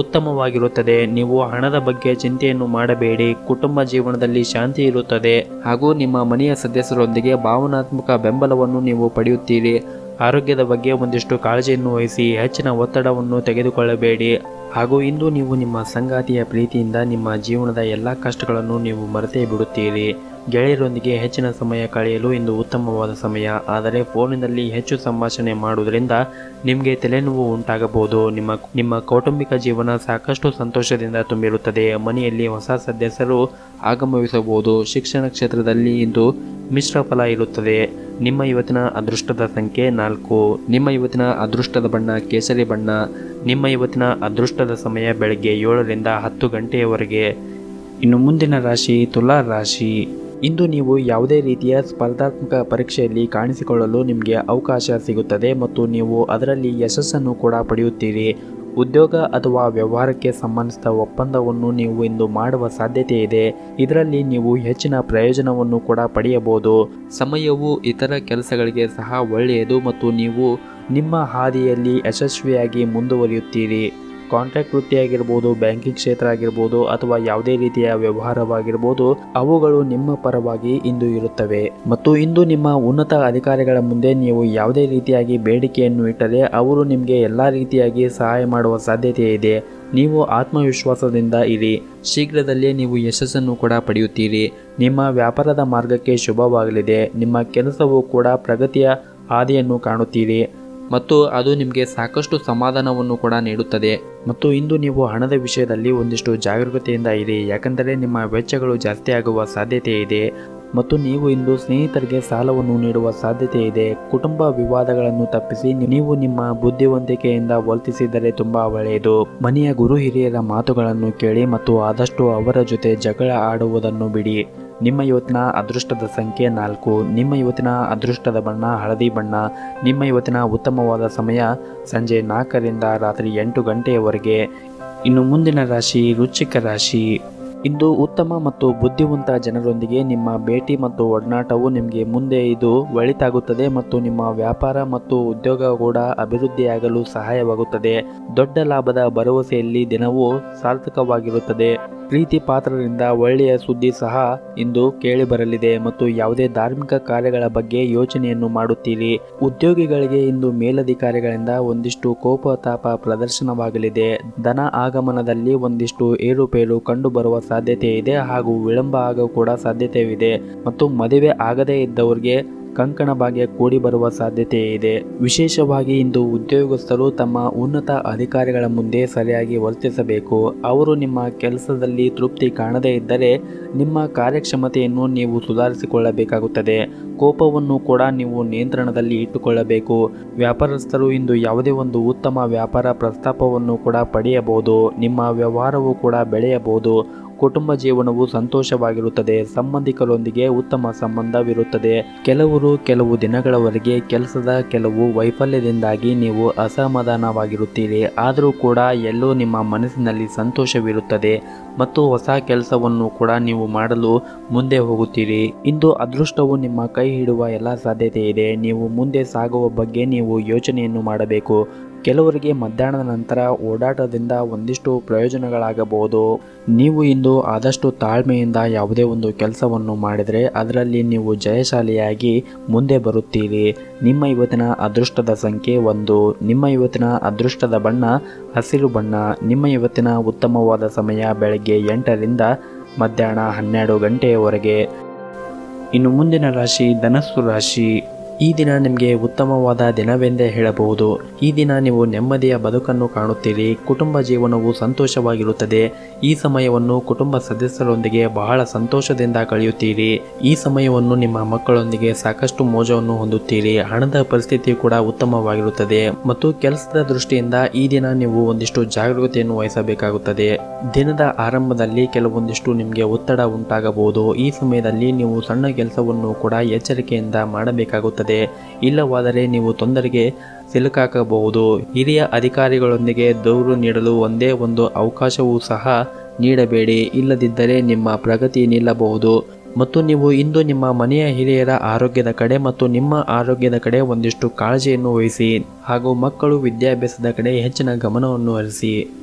ಉತ್ತಮವಾಗಿರುತ್ತದೆ. ನೀವು ಹಣದ ಬಗ್ಗೆ ಚಿಂತೆಯನ್ನು ಮಾಡಬೇಡಿ. ಕುಟುಂಬ ಜೀವನದಲ್ಲಿ ಶಾಂತಿ ಇರುತ್ತದೆ ಹಾಗೂ ನಿಮ್ಮ ಮನೆಯ ಸದಸ್ಯರೊಂದಿಗೆ ಭಾವನಾತ್ಮಕ ಬೆಂಬಲವನ್ನು ನೀವು ಪಡೆಯುತ್ತೀರಿ. ಆರೋಗ್ಯದ ಬಗ್ಗೆ ಒಂದಿಷ್ಟು ಕಾಳಜಿಯನ್ನು ವಹಿಸಿ. ಹೆಚ್ಚಿನ ಒತ್ತಡವನ್ನು ತೆಗೆದುಕೊಳ್ಳಬೇಡಿ. ಹಾಗೂ ಇಂದು ನೀವು ನಿಮ್ಮ ಸಂಗಾತಿಯ ಪ್ರೀತಿಯಿಂದ ನಿಮ್ಮ ಜೀವನದ ಎಲ್ಲ ಕಷ್ಟಗಳನ್ನು ನೀವು ಮರೆತೇ ಬಿಡುತ್ತೀರಿ. ಗೆಳೆಯರೊಂದಿಗೆ ಹೆಚ್ಚಿನ ಸಮಯ ಕಳೆಯಲು ಇಂದು ಉತ್ತಮವಾದ ಸಮಯ. ಆದರೆ ಫೋನಿನಲ್ಲಿ ಹೆಚ್ಚು ಸಂಭಾಷಣೆ ಮಾಡುವುದರಿಂದ ನಿಮಗೆ ತಲೆನೋವು ಉಂಟಾಗಬಹುದು. ನಿಮ್ಮ ಕೌಟುಂಬಿಕ ಜೀವನ ಸಾಕಷ್ಟು ಸಂತೋಷದಿಂದ ತುಂಬಿರುತ್ತದೆ. ಮನೆಯಲ್ಲಿ ಹೊಸ ಸದಸ್ಯರು ಆಗಮಿಸಬಹುದು. ಶಿಕ್ಷಣ ಕ್ಷೇತ್ರದಲ್ಲಿ ಇಂದು ಮಿಶ್ರ ಫಲ ಇರುತ್ತದೆ. ನಿಮ್ಮ ಇವತ್ತಿನ ಅದೃಷ್ಟದ ಸಂಖ್ಯೆ 4. ನಿಮ್ಮ ಇವತ್ತಿನ ಅದೃಷ್ಟದ ಬಣ್ಣ ಕೇಸರಿ ಬಣ್ಣ. ನಿಮ್ಮ ಇವತ್ತಿನ ಅದೃಷ್ಟದ ಸಮಯ ಬೆಳಗ್ಗೆ 7 ರಿಂದ 10 ಗಂಟೆಯವರೆಗೆ. ಇನ್ನು ಮುಂದಿನ ರಾಶಿ ತುಲಾ ರಾಶಿ. ಇಂದು ನೀವು ಯಾವುದೇ ರೀತಿಯ ಸ್ಪರ್ಧಾತ್ಮಕ ಪರೀಕ್ಷೆಯಲ್ಲಿ ಕಾಣಿಸಿಕೊಳ್ಳಲು ನಿಮಗೆ ಅವಕಾಶ ಸಿಗುತ್ತದೆ ಮತ್ತು ನೀವು ಅದರಲ್ಲಿ ಯಶಸ್ಸನ್ನು ಕೂಡ ಪಡೆಯುತ್ತೀರಿ. ಉದ್ಯೋಗ ಅಥವಾ ವ್ಯವಹಾರಕ್ಕೆ ಸಂಬಂಧಿಸಿದ ಒಪ್ಪಂದವನ್ನು ನೀವು ಇಂದು ಮಾಡುವ ಸಾಧ್ಯತೆ ಇದೆ. ಇದರಲ್ಲಿ ನೀವು ಹೆಚ್ಚಿನ ಪ್ರಯೋಜನವನ್ನು ಕೂಡ ಪಡೆಯಬಹುದು. ಸಮಯವು ಇತರ ಕೆಲಸಗಳಿಗೆ ಸಹ ಒಳ್ಳೆಯದು ಮತ್ತು ನೀವು ನಿಮ್ಮ ಹಾದಿಯಲ್ಲಿ ಯಶಸ್ವಿಯಾಗಿ ಮುಂದುವರಿಯುತ್ತೀರಿ. ಕಾಂಟ್ರಾಕ್ಟ್ ವೃತ್ತಿಯಾಗಿರ್ಬೋದು, ಬ್ಯಾಂಕಿಂಗ್ ಕ್ಷೇತ್ರ ಆಗಿರ್ಬೋದು ಅಥವಾ ಯಾವುದೇ ರೀತಿಯ ವ್ಯವಹಾರವಾಗಿರ್ಬೋದು, ಅವುಗಳು ನಿಮ್ಮ ಪರವಾಗಿ ಇಂದು ಇರುತ್ತವೆ. ಮತ್ತು ಇಂದು ನಿಮ್ಮ ಉನ್ನತ ಅಧಿಕಾರಿಗಳ ಮುಂದೆ ನೀವು ಯಾವುದೇ ರೀತಿಯಾಗಿ ಬೇಡಿಕೆಯನ್ನು ಇಟ್ಟರೆ ಅವರು ನಿಮಗೆ ಎಲ್ಲ ರೀತಿಯಾಗಿ ಸಹಾಯ ಮಾಡುವ ಸಾಧ್ಯತೆ ಇದೆ. ನೀವು ಆತ್ಮವಿಶ್ವಾಸದಿಂದ ಇರಿ. ಶೀಘ್ರದಲ್ಲೇ ನೀವು ಯಶಸ್ಸನ್ನು ಕೂಡ ಪಡೆಯುತ್ತೀರಿ. ನಿಮ್ಮ ವ್ಯಾಪಾರದ ಮಾರ್ಗಕ್ಕೆ ಶುಭವಾಗಲಿದೆ. ನಿಮ್ಮ ಕೆಲಸವು ಕೂಡ ಪ್ರಗತಿಯ ಹಾದಿಯನ್ನು ಕಾಣುತ್ತೀರಿ ಮತ್ತು ಅದು ನಿಮಗೆ ಸಾಕಷ್ಟು ಸಮಾಧಾನವನ್ನು ಕೂಡ ನೀಡುತ್ತದೆ. ಮತ್ತು ಇಂದು ನೀವು ಹಣದ ವಿಷಯದಲ್ಲಿ ಒಂದಿಷ್ಟು ಜಾಗರೂಕತೆಯಿಂದ ಇರಿ. ಯಾಕಂದರೆ ನಿಮ್ಮ ವೆಚ್ಚಗಳು ಜಾಸ್ತಿ ಆಗುವ ಸಾಧ್ಯತೆ ಇದೆ ಮತ್ತು ನೀವು ಇಂದು ಸ್ನೇಹಿತರಿಗೆ ಸಾಲವನ್ನು ನೀಡುವ ಸಾಧ್ಯತೆ ಇದೆ. ಕುಟುಂಬ ವಿವಾದಗಳನ್ನು ತಪ್ಪಿಸಿ ನೀವು ನಿಮ್ಮ ಬುದ್ಧಿವಂತಿಕೆಯಿಂದ ವರ್ತಿಸಿದರೆ ತುಂಬಾ ಒಳ್ಳೆಯದು. ಮನೆಯ ಗುರು ಹಿರಿಯರ ಮಾತುಗಳನ್ನು ಕೇಳಿ ಮತ್ತು ಆದಷ್ಟು ಅವರ ಜೊತೆ ಜಗಳ ಆಡುವುದನ್ನು ಬಿಡಿ. ನಿಮ್ಮ ಇವತ್ತಿನ ಅದೃಷ್ಟದ ಸಂಖ್ಯೆ 4. ನಿಮ್ಮ ಇವತ್ತಿನ ಅದೃಷ್ಟದ ಬಣ್ಣ ಹಳದಿ ಬಣ್ಣ. ನಿಮ್ಮ ಇವತ್ತಿನ ಉತ್ತಮವಾದ ಸಮಯ ಸಂಜೆ 4 ರಿಂದ ರಾತ್ರಿ 8 ಗಂಟೆಯವರೆಗೆ. ಇನ್ನು ಮುಂದಿನ ರಾಶಿ ವೃಶ್ಚಿಕ ರಾಶಿ. ಇಂದು ಉತ್ತಮ ಮತ್ತು ಬುದ್ಧಿವಂತ ಜನರೊಂದಿಗೆ ನಿಮ್ಮ ಭೇಟಿ ಮತ್ತು ಒಡನಾಟವು ನಿಮಗೆ ಮುಂದೆ ಇದು ಒಳಿತಾಗುತ್ತದೆ ಮತ್ತು ನಿಮ್ಮ ವ್ಯಾಪಾರ ಮತ್ತು ಉದ್ಯೋಗ ಕೂಡ ಅಭಿವೃದ್ಧಿಯಾಗಲು ಸಹಾಯವಾಗುತ್ತದೆ. ದೊಡ್ಡ ಲಾಭದ ಭರವಸೆಯಲ್ಲಿ ದಿನವೂ ಸಾರ್ಥಕವಾಗಿರುತ್ತದೆ. ಪ್ರೀತಿ ಪಾತ್ರರಿಂದ ಒಳ್ಳೆಯ ಸುದ್ದಿ ಸಹ ಇಂದು ಕೇಳಿ ಬರಲಿದೆ ಮತ್ತು ಯಾವುದೇ ಧಾರ್ಮಿಕ ಕಾರ್ಯಗಳ ಬಗ್ಗೆ ಯೋಚನೆಯನ್ನು ಮಾಡುತ್ತೀರಿ. ಉದ್ಯೋಗಿಗಳಿಗೆ ಇಂದು ಮೇಲಧಿಕಾರಿಗಳಿಂದ ಒಂದಿಷ್ಟು ಕೋಪತಾಪ ಪ್ರದರ್ಶನವಾಗಲಿದೆ. ಧನ ಆಗಮನದಲ್ಲಿ ಒಂದಿಷ್ಟು ಏರುಪೇರು ಕಂಡು ಬರುವ ಸಾಧ್ಯತೆ ಇದೆ ಹಾಗೂ ವಿಳಂಬ ಆಗ ಕೂಡ ಸಾಧ್ಯತೆಯಿದೆ ಮತ್ತು ಮದುವೆ ಆಗದೇ ಇದ್ದವರಿಗೆ ಕಂಕಣ ಭಾಗ್ಯ ಕೂಡಿ ಬರುವ ಸಾಧ್ಯತೆ ಇದೆ. ವಿಶೇಷವಾಗಿ ಇಂದು ಉದ್ಯೋಗಸ್ಥರು ತಮ್ಮ ಉನ್ನತ ಅಧಿಕಾರಿಗಳ ಮುಂದೆ ಸರಿಯಾಗಿ ವರ್ತಿಸಬೇಕು. ಅವರು ನಿಮ್ಮ ಕೆಲಸದಲ್ಲಿ ತೃಪ್ತಿ ಕಾಣದೇ ಇದ್ದರೆ ನಿಮ್ಮ ಕಾರ್ಯಕ್ಷಮತೆಯನ್ನು ನೀವು ಸುಧಾರಿಸಿಕೊಳ್ಳಬೇಕಾಗುತ್ತದೆ. ಕೋಪವನ್ನು ಕೂಡ ನೀವು ನಿಯಂತ್ರಣದಲ್ಲಿ ಇಟ್ಟುಕೊಳ್ಳಬೇಕು. ವ್ಯಾಪಾರಸ್ಥರು ಇಂದು ಯಾವುದೇ ಒಂದು ಉತ್ತಮ ವ್ಯಾಪಾರ ಪ್ರಸ್ತಾಪವನ್ನು ಕೂಡ ಪಡೆಯಬಹುದು. ನಿಮ್ಮ ವ್ಯವಹಾರವು ಕೂಡ ಬೆಳೆಯಬಹುದು. ಕುಟುಂಬ ಜೀವನವು ಸಂತೋಷವಾಗಿರುತ್ತದೆ. ಸಂಬಂಧಿಕರೊಂದಿಗೆ ಉತ್ತಮ ಸಂಬಂಧವಿರುತ್ತದೆ. ಕೆಲವು ದಿನಗಳವರೆಗೆ ಕೆಲಸದ ಕೆಲವು ವೈಫಲ್ಯದಿಂದಾಗಿ ನೀವು ಅಸಮಾಧಾನವಾಗಿರುತ್ತೀರಿ. ಆದರೂ ಕೂಡ ಎಲ್ಲೋ ನಿಮ್ಮ ಮನಸ್ಸಿನಲ್ಲಿ ಸಂತೋಷವಿರುತ್ತದೆ ಮತ್ತು ಹೊಸ ಕೆಲಸವನ್ನು ಕೂಡ ನೀವು ಮಾಡಲು ಮುಂದೆ ಹೋಗುತ್ತೀರಿ. ಇಂದು ಅದೃಷ್ಟವು ನಿಮ್ಮ ಕೈ ಹಿಡುವ ಎಲ್ಲ ಸಾಧ್ಯತೆ ಇದೆ. ನೀವು ಮುಂದೆ ಸಾಗುವ ಬಗ್ಗೆ ನೀವು ಯೋಚನೆಯನ್ನು ಮಾಡಬೇಕು. ಕೆಲವರಿಗೆ ಮಧ್ಯಾಹ್ನದ ನಂತರ ಓಡಾಟದಿಂದ ಒಂದಿಷ್ಟು ಪ್ರಯೋಜನಗಳಾಗಬಹುದು. ನೀವು ಇಂದು ಆದಷ್ಟು ತಾಳ್ಮೆಯಿಂದ ಯಾವುದೇ ಒಂದು ಕೆಲಸವನ್ನು ಮಾಡಿದರೆ ಅದರಲ್ಲಿ ನೀವು ಜಯಶಾಲಿಯಾಗಿ ಮುಂದೆ ಬರುತ್ತೀರಿ. ನಿಮ್ಮ ಇವತ್ತಿನ ಅದೃಷ್ಟದ ಸಂಖ್ಯೆ 1. ನಿಮ್ಮ ಇವತ್ತಿನ ಅದೃಷ್ಟದ ಬಣ್ಣ ಹಸಿರು ಬಣ್ಣ. ನಿಮ್ಮ ಇವತ್ತಿನ ಉತ್ತಮವಾದ ಸಮಯ ಬೆಳಗ್ಗೆ 8 ರಿಂದ ಮಧ್ಯಾಹ್ನ 12 ಗಂಟೆಯವರೆಗೆ. ಇನ್ನು ಮುಂದಿನ ರಾಶಿ ಧನಸ್ಸು ರಾಶಿ. ಈ ದಿನ ನಿಮಗೆ ಉತ್ತಮವಾದ ದಿನವೆಂದೇ ಹೇಳಬಹುದು. ಈ ದಿನ ನೀವು ನೆಮ್ಮದಿಯ ಬದುಕನ್ನು ಕಾಣುತ್ತೀರಿ. ಕುಟುಂಬ ಜೀವನವು ಸಂತೋಷವಾಗಿರುತ್ತದೆ. ಈ ಸಮಯವನ್ನು ಕುಟುಂಬ ಸದಸ್ಯರೊಂದಿಗೆ ಬಹಳ ಸಂತೋಷದಿಂದ ಕಳೆಯುತ್ತೀರಿ. ಈ ಸಮಯವನ್ನು ನಿಮ್ಮ ಮಕ್ಕಳೊಂದಿಗೆ ಸಾಕಷ್ಟು ಮೋಜವನ್ನು ಹೊಂದುತ್ತೀರಿ. ಹಣದ ಪರಿಸ್ಥಿತಿ ಕೂಡ ಉತ್ತಮವಾಗಿರುತ್ತದೆ ಮತ್ತು ಕೆಲಸದ ದೃಷ್ಟಿಯಿಂದ ಈ ದಿನ ನೀವು ಒಂದಿಷ್ಟು ಜಾಗರೂಕತೆಯನ್ನು ವಹಿಸಬೇಕಾಗುತ್ತದೆ. ದಿನದ ಆರಂಭದಲ್ಲಿ ಕೆಲವೊಂದಿಷ್ಟು ನಿಮಗೆ ಒತ್ತಡ ಉಂಟಾಗಬಹುದು. ಈ ಸಮಯದಲ್ಲಿ ನೀವು ಸಣ್ಣ ಕೆಲಸವನ್ನು ಕೂಡ ಎಚ್ಚರಿಕೆಯಿಂದ ಮಾಡಬೇಕಾಗುತ್ತದೆ. ಇಲ್ಲವಾದರೆ ನೀವು ತೊಂದರೆಗೆ ಸಿಲುಕಾಗಬಹುದು. ಹಿರಿಯ ಅಧಿಕಾರಿಗಳೊಂದಿಗೆ ದೂರು ನೀಡಲು ಒಂದೇ ಒಂದು ಅವಕಾಶವೂ ಸಹ ನೀಡಬೇಡಿ. ಇಲ್ಲದಿದ್ದರೆ ನಿಮ್ಮ ಪ್ರಗತಿ ನಿಲ್ಲಬಹುದು ಮತ್ತು ನೀವು ಇಂದು ನಿಮ್ಮ ಮನೆಯ ಹಿರಿಯರ ಆರೋಗ್ಯದ ಕಡೆ ಮತ್ತು ನಿಮ್ಮ ಆರೋಗ್ಯದ ಕಡೆ ಒಂದಿಷ್ಟು ಕಾಳಜಿಯನ್ನು ವಹಿಸಿ. ಹಾಗೂ ಮಕ್ಕಳು ವಿದ್ಯಾಭ್ಯಾಸದ ಕಡೆ ಹೆಚ್ಚಿನ ಗಮನವನ್ನು ಹರಿಸಿ.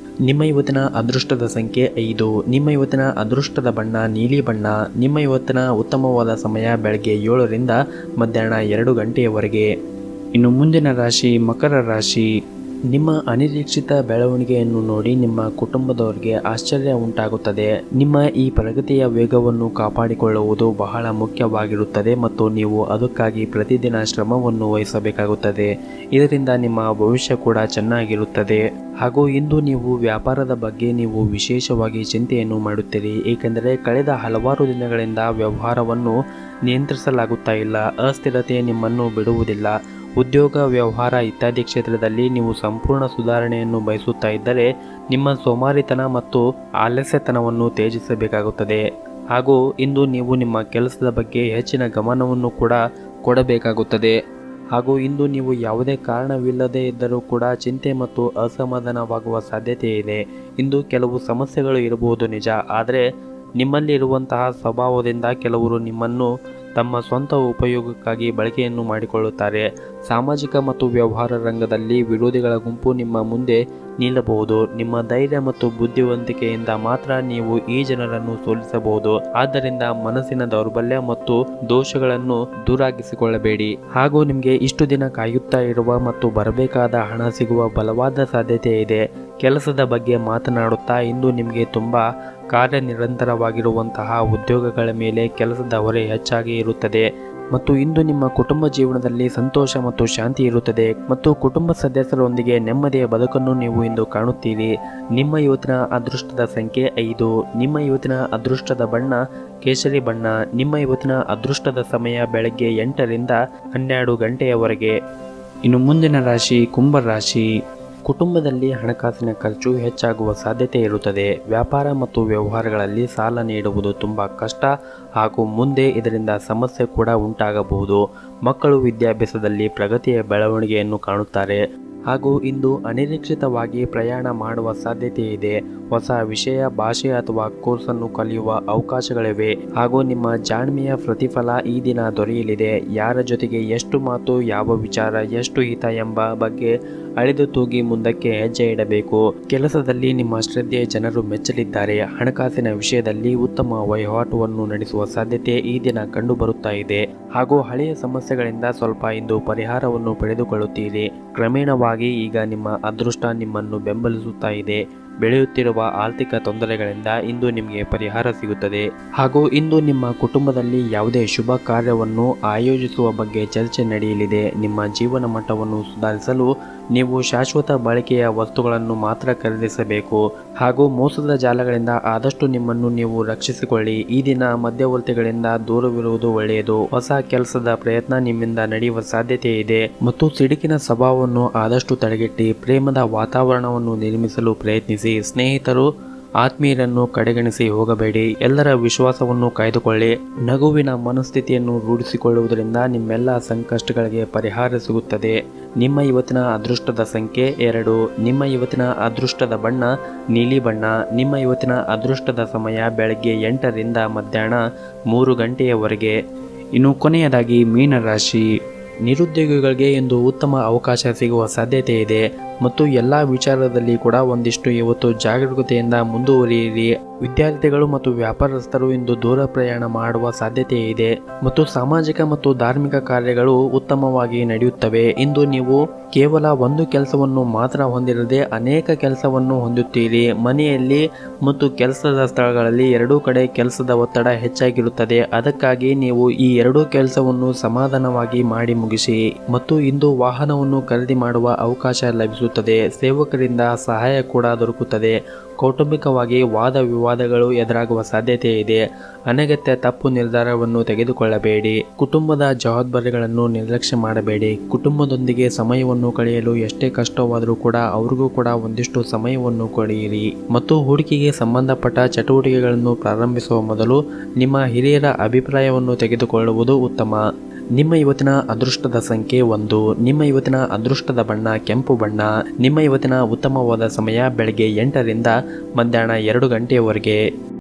ನಿಮ್ಮ ಇವತ್ತಿನ ಅದೃಷ್ಟದ ಸಂಖ್ಯೆ 5. ನಿಮ್ಮ ಇವತ್ತಿನ ಅದೃಷ್ಟದ ಬಣ್ಣ ನೀಲಿ ಬಣ್ಣ. ನಿಮ್ಮ ಇವತ್ತಿನ ಉತ್ತಮವಾದ ಸಮಯ ಬೆಳಗ್ಗೆ 7ರಿಂದ ಮಧ್ಯಾಹ್ನ 2 ಗಂಟೆಯವರೆಗೆ. ಇನ್ನು ಮುಂದಿನ ರಾಶಿ ಮಕರ ರಾಶಿ. ನಿಮ್ಮ ಅನಿರೀಕ್ಷಿತ ಬೆಳವಣಿಗೆಯನ್ನು ನೋಡಿ ನಿಮ್ಮ ಕುಟುಂಬದವರಿಗೆ ಆಶ್ಚರ್ಯ ಉಂಟಾಗುತ್ತದೆ. ನಿಮ್ಮ ಈ ಪ್ರಗತಿಯ ವೇಗವನ್ನು ಕಾಪಾಡಿಕೊಳ್ಳುವುದು ಬಹಳ ಮುಖ್ಯವಾಗಿರುತ್ತದೆ ಮತ್ತು ನೀವು ಅದಕ್ಕಾಗಿ ಪ್ರತಿದಿನ ಶ್ರಮವನ್ನು ವಹಿಸಬೇಕಾಗುತ್ತದೆ. ಇದರಿಂದ ನಿಮ್ಮ ಭವಿಷ್ಯ ಕೂಡ ಚೆನ್ನಾಗಿರುತ್ತದೆ. ಹಾಗೂ ಇಂದು ನೀವು ವ್ಯಾಪಾರದ ಬಗ್ಗೆ ನೀವು ವಿಶೇಷವಾಗಿ ಚಿಂತೆಯನ್ನು ಮಾಡುತ್ತೀರಿ. ಏಕೆಂದರೆ ಕಳೆದ ಹಲವಾರು ದಿನಗಳಿಂದ ವ್ಯವಹಾರವನ್ನು ನಿಯಂತ್ರಿಸಲಾಗುತ್ತಾ ಇಲ್ಲ. ಅಸ್ಥಿರತೆ ನಿಮ್ಮನ್ನು ಬಿಡುವುದಿಲ್ಲ. ಉದ್ಯೋಗ ವ್ಯವಹಾರ ಇತ್ಯಾದಿ ಕ್ಷೇತ್ರದಲ್ಲಿ ನೀವು ಸಂಪೂರ್ಣ ಸುಧಾರಣೆಯನ್ನು ಬಯಸುತ್ತಾ ಇದ್ದರೆ ನಿಮ್ಮ ಸೋಮಾರಿತನ ಮತ್ತು ಆಲಸ್ಯತನವನ್ನು ತ್ಯಜಿಸಬೇಕಾಗುತ್ತದೆ. ಹಾಗೂ ಇಂದು ನೀವು ನಿಮ್ಮ ಕೆಲಸದ ಬಗ್ಗೆ ಹೆಚ್ಚಿನ ಗಮನವನ್ನು ಕೂಡ ಕೊಡಬೇಕಾಗುತ್ತದೆ. ಹಾಗೂ ಇಂದು ನೀವು ಯಾವುದೇ ಕಾರಣವಿಲ್ಲದೇ ಇದ್ದರೂ ಕೂಡ ಚಿಂತೆ ಮತ್ತು ಅಸಮಾಧಾನವಾಗುವ ಸಾಧ್ಯತೆ ಇದೆ. ಇಂದು ಕೆಲವು ಸಮಸ್ಯೆಗಳು ಇರಬಹುದು ನಿಜ, ಆದರೆ ನಿಮ್ಮಲ್ಲಿ ಇರುವಂತಹ ಸ್ವಭಾವದಿಂದ ಕೆಲವರು ನಿಮ್ಮನ್ನು ತಮ್ಮ ಸ್ವಂತ ಉಪಯೋಗಕ್ಕಾಗಿ ಬಳಕೆಯನ್ನು ಮಾಡಿಕೊಳ್ಳುತ್ತಾರೆ. ಸಾಮಾಜಿಕ ಮತ್ತು ವ್ಯವಹಾರ ರಂಗದಲ್ಲಿ ವಿರೋಧಿಗಳ ಗುಂಪು ನಿಮ್ಮ ಮುಂದೆ ನಿಲ್ಲಬಹುದು. ನಿಮ್ಮ ಧೈರ್ಯ ಮತ್ತು ಬುದ್ಧಿವಂತಿಕೆಯಿಂದ ಮಾತ್ರ ನೀವು ಈ ಜನರನ್ನು ಸೋಲಿಸಬಹುದು. ಆದ್ದರಿಂದ ಮನಸ್ಸಿನ ದೌರ್ಬಲ್ಯ ಮತ್ತು ದೋಷಗಳನ್ನು ದೂರಾಗಿಸಿಕೊಳ್ಳಬೇಡಿ. ಹಾಗೂ ನಿಮಗೆ ಇಷ್ಟು ದಿನ ಕಾಯುತ್ತಾ ಇರುವ ಮತ್ತು ಬರಬೇಕಾದ ಹಣ ಸಿಗುವ ಬಲವಾದ ಸಾಧ್ಯತೆ ಇದೆ. ಕೆಲಸದ ಬಗ್ಗೆ ಮಾತನಾಡುತ್ತಾ ಇಂದು ನಿಮಗೆ ತುಂಬ ಕಾರ್ಯನಿರಂತರವಾಗಿರುವಂತಹ ಉದ್ಯೋಗಗಳ ಮೇಲೆ ಕೆಲಸದ ಹೊರೆ ಹೆಚ್ಚಾಗಿ ಇರುತ್ತದೆ ಮತ್ತು ಇಂದು ನಿಮ್ಮ ಕುಟುಂಬ ಜೀವನದಲ್ಲಿ ಸಂತೋಷ ಮತ್ತು ಶಾಂತಿ ಇರುತ್ತದೆ ಮತ್ತು ಕುಟುಂಬ ಸದಸ್ಯರೊಂದಿಗೆ ನೆಮ್ಮದಿಯ ಬದುಕನ್ನು ನೀವು ಇಂದು ಕಾಣುತ್ತೀರಿ. ನಿಮ್ಮ ಇವತ್ತಿನ ಅದೃಷ್ಟದ ಸಂಖ್ಯೆ 5. ನಿಮ್ಮ ಇವತ್ತಿನ ಅದೃಷ್ಟದ ಬಣ್ಣ ಕೇಸರಿ ಬಣ್ಣ. ನಿಮ್ಮ ಇವತ್ತಿನ ಅದೃಷ್ಟದ ಸಮಯ ಬೆಳಗ್ಗೆ 8ರಿಂದ 12 ಗಂಟೆಯವರೆಗೆ. ಇನ್ನು ಮುಂದಿನ ರಾಶಿ ಕುಂಭ ರಾಶಿ. ಕುಟುಂಬದಲ್ಲಿ ಹಣಕಾಸಿನ ಖರ್ಚು ಹೆಚ್ಚಾಗುವ ಸಾಧ್ಯತೆ ಇರುತ್ತದೆ. ವ್ಯಾಪಾರ ಮತ್ತು ವ್ಯವಹಾರಗಳಲ್ಲಿ ಸಾಲ ನೀಡುವುದು ತುಂಬ ಕಷ್ಟ ಹಾಗೂ ಮುಂದೆ ಇದರಿಂದ ಸಮಸ್ಯೆ ಕೂಡ ಉಂಟಾಗಬಹುದು. ಮಕ್ಕಳು ವಿದ್ಯಾಭ್ಯಾಸದಲ್ಲಿ ಪ್ರಗತಿಯ ಬೆಳವಣಿಗೆಯನ್ನು ಕಾಣುತ್ತಾರೆ. ಹಾಗೂ ಇಂದು ಅನಿರೀಕ್ಷಿತವಾಗಿ ಪ್ರಯಾಣ ಮಾಡುವ ಸಾಧ್ಯತೆ ಇದೆ. ಹೊಸ ವಿಷಯ, ಭಾಷೆ ಅಥವಾ ಕೋರ್ಸನ್ನು ಕಲಿಯುವ ಅವಕಾಶಗಳಿವೆ. ಹಾಗೂ ನಿಮ್ಮ ಜಾಣ್ಮೆಯ ಪ್ರತಿಫಲ ಈ ದಿನ ದೊರೆಯಲಿದೆ. ಯಾರ ಜೊತೆಗೆ ಎಷ್ಟು ಮಾತು, ಯಾವ ವಿಚಾರ ಎಷ್ಟು ಹಿತ ಎಂಬ ಬಗ್ಗೆ ಅಳೆದು ತೂಗಿ ಮುಂದಕ್ಕೆ ಹೆಜ್ಜೆ ಇಡಬೇಕು. ಕೆಲಸದಲ್ಲಿ ನಿಮ್ಮ ಶ್ರದ್ಧೆ ಜನರು ಮೆಚ್ಚಲಿದ್ದಾರೆ. ಹಣಕಾಸಿನ ವಿಷಯದಲ್ಲಿ ಉತ್ತಮ ವಹಿವಾಟುವನ್ನು ನಡೆಸುವ ಸಾಧ್ಯತೆ ಈ ದಿನ ಕಂಡು ಬರುತ್ತಾ ಇದೆ. ಹಾಗೂ ಹಳೆಯ ಸಮಸ್ಯೆಗಳಿಂದ ಸ್ವಲ್ಪ ಇಂದು ಪರಿಹಾರವನ್ನು ಪಡೆದುಕೊಳ್ಳುತ್ತೀರಿ. ಕ್ರಮೇಣವಾಗಿ ಈಗ ನಿಮ್ಮ ಅದೃಷ್ಟ ನಿಮ್ಮನ್ನು ಬೆಂಬಲಿಸುತ್ತಾ ಇದೆ. ಬೆಳೆಯುತ್ತಿರುವ ಆರ್ಥಿಕ ತೊಂದರೆಗಳಿಂದ ಇಂದು ನಿಮಗೆ ಪರಿಹಾರ ಸಿಗುತ್ತದೆ. ಹಾಗೂ ಇಂದು ನಿಮ್ಮ ಕುಟುಂಬದಲ್ಲಿ ಯಾವುದೇ ಶುಭ ಕಾರ್ಯವನ್ನು ಆಯೋಜಿಸುವ ಬಗ್ಗೆ ಚರ್ಚೆ ನಡೆಯಲಿದೆ. ನಿಮ್ಮ ಜೀವನ ಮಟ್ಟವನ್ನು ಸುಧಾರಿಸಲು ನೀವು ಶಾಶ್ವತ ಬಳಕೆಯ ವಸ್ತುಗಳನ್ನು ಮಾತ್ರ ಖರೀದಿಸಬೇಕು. ಹಾಗೂ ಮೋಸದ ಜಾಲಗಳಿಂದ ಆದಷ್ಟು ನಿಮ್ಮನ್ನು ನೀವು ರಕ್ಷಿಸಿಕೊಳ್ಳಿ. ಈ ದಿನ ಮಧ್ಯವರ್ತಿಗಳಿಂದ ದೂರವಿರುವುದು ಒಳ್ಳೆಯದು. ಹೊಸ ಕೆಲಸದ ಪ್ರಯತ್ನ ನಿಮ್ಮಿಂದ ನಡೆಯುವ ಸಾಧ್ಯತೆ ಇದೆ ಮತ್ತು ಸಿಡುಕಿನ ಸ್ವಭಾವವನ್ನು ಆದಷ್ಟು ತಡೆಗಟ್ಟಿ ಪ್ರೇಮದ ವಾತಾವರಣವನ್ನು ನಿರ್ಮಿಸಲು ಪ್ರಯತ್ನಿಸಿ. ಸ್ನೇಹಿತರು ಆತ್ಮೀಯರನ್ನು ಕಡೆಗಣಿಸಿ ಹೋಗಬೇಡಿ. ಎಲ್ಲರ ವಿಶ್ವಾಸವನ್ನು ಕಾಯ್ದುಕೊಳ್ಳಿ. ನಗುವಿನ ಮನಸ್ಥಿತಿಯನ್ನು ರೂಢಿಸಿಕೊಳ್ಳುವುದರಿಂದ ನಿಮ್ಮೆಲ್ಲ ಸಂಕಷ್ಟಗಳಿಗೆ ಪರಿಹಾರ ಸಿಗುತ್ತದೆ. ನಿಮ್ಮ ಇವತ್ತಿನ ಅದೃಷ್ಟದ ಸಂಖ್ಯೆ 2. ನಿಮ್ಮ ಇವತ್ತಿನ ಅದೃಷ್ಟದ ಬಣ್ಣ ನೀಲಿ ಬಣ್ಣ. ನಿಮ್ಮ ಇವತ್ತಿನ ಅದೃಷ್ಟದ ಸಮಯ ಬೆಳಗ್ಗೆ 8ರಿಂದ ಮಧ್ಯಾಹ್ನ 3 ಗಂಟೆಯವರೆಗೆ. ಇನ್ನು ಕೊನೆಯದಾಗಿ ಮೀನರಾಶಿ. ನಿರುದ್ಯೋಗಿಗಳಿಗೆ ಇಂದು ಉತ್ತಮ ಅವಕಾಶ ಸಿಗುವ ಸಾಧ್ಯತೆ ಇದೆ. ಮತ್ತು ಎಲ್ಲ ವಿಚಾರದಲ್ಲಿ ಕೂಡ ಒಂದಿಷ್ಟು ಇವತ್ತು ಜಾಗರೂಕತೆಯಿಂದ ಮುಂದುವರಿಯಿರಿ. ವಿದ್ಯಾರ್ಥಿಗಳು ಮತ್ತು ವ್ಯಾಪಾರಸ್ಥರು ಇಂದು ದೂರ ಪ್ರಯಾಣ ಮಾಡುವ ಸಾಧ್ಯತೆ ಇದೆ ಮತ್ತು ಸಾಮಾಜಿಕ ಮತ್ತು ಧಾರ್ಮಿಕ ಕಾರ್ಯಗಳು ಉತ್ತಮವಾಗಿ ನಡೆಯುತ್ತವೆ. ಇಂದು ನೀವು ಕೇವಲ ಒಂದು ಕೆಲಸವನ್ನು ಮಾತ್ರ ಹೊಂದಿರದೆ ಅನೇಕ ಕೆಲಸವನ್ನು ಹೊಂದುತ್ತೀರಿ. ಮನೆಯಲ್ಲಿ ಮತ್ತು ಕೆಲಸದ ಸ್ಥಳಗಳಲ್ಲಿ ಎರಡೂ ಕಡೆ ಕೆಲಸದ ಒತ್ತಡ ಹೆಚ್ಚಾಗಿರುತ್ತದೆ. ಅದಕ್ಕಾಗಿ ನೀವು ಈ ಎರಡೂ ಕೆಲಸವನ್ನು ಸಮಾಧಾನವಾಗಿ ಮಾಡಿ ಮುಗಿಸಿ. ಮತ್ತು ಇಂದು ವಾಹನವನ್ನು ಖರೀದಿ ಮಾಡುವ ಅವಕಾಶ ಲಭಿಸುತ್ತದೆ. ಸೇವಕರಿಂದ ಸಹಾಯ ಕೂಡ ದೊರಕುತ್ತದೆ. ಕೌಟುಂಬಿಕವಾಗಿ ವಾದ ವಿವಾದಗಳು ಎದುರಾಗುವ ಸಾಧ್ಯತೆ ಇದೆ. ಅನಗತ್ಯ ತಪ್ಪು ನಿರ್ಧಾರವನ್ನು ತೆಗೆದುಕೊಳ್ಳಬೇಡಿ. ಕುಟುಂಬದ ಜವಾಬ್ದಾರಿಗಳನ್ನು ನಿರ್ಲಕ್ಷ್ಯ ಮಾಡಬೇಡಿ. ಕುಟುಂಬದೊಂದಿಗೆ ಸಮಯವನ್ನು ಕಳೆಯಲು ಎಷ್ಟೇ ಕಷ್ಟವಾದರೂ ಕೂಡ ಅವ್ರಿಗೂ ಕೂಡ ಒಂದಿಷ್ಟು ಸಮಯವನ್ನು ಕೊಡಿರಿ. ಮತ್ತು ಹೂಡಿಕೆಗೆ ಸಂಬಂಧಪಟ್ಟ ಚಟುವಟಿಕೆಗಳನ್ನು ಪ್ರಾರಂಭಿಸುವ ಮೊದಲು ನಿಮ್ಮ ಹಿರಿಯರ ಅಭಿಪ್ರಾಯವನ್ನು ತೆಗೆದುಕೊಳ್ಳುವುದು ಉತ್ತಮ. ನಿಮ್ಮ ಇವತ್ತಿನ ಅದೃಷ್ಟದ ಸಂಖ್ಯೆ 1. ನಿಮ್ಮ ಇವತ್ತಿನ ಅದೃಷ್ಟದ ಬಣ್ಣ ಕೆಂಪು ಬಣ್ಣ. ನಿಮ್ಮ ಇವತ್ತಿನ ಉತ್ತಮವಾದ ಸಮಯ ಬೆಳಗ್ಗೆ 8 ರಿಂದ ಮಧ್ಯಾಹ್ನ 2 ಗಂಟೆಯವರೆಗೆ.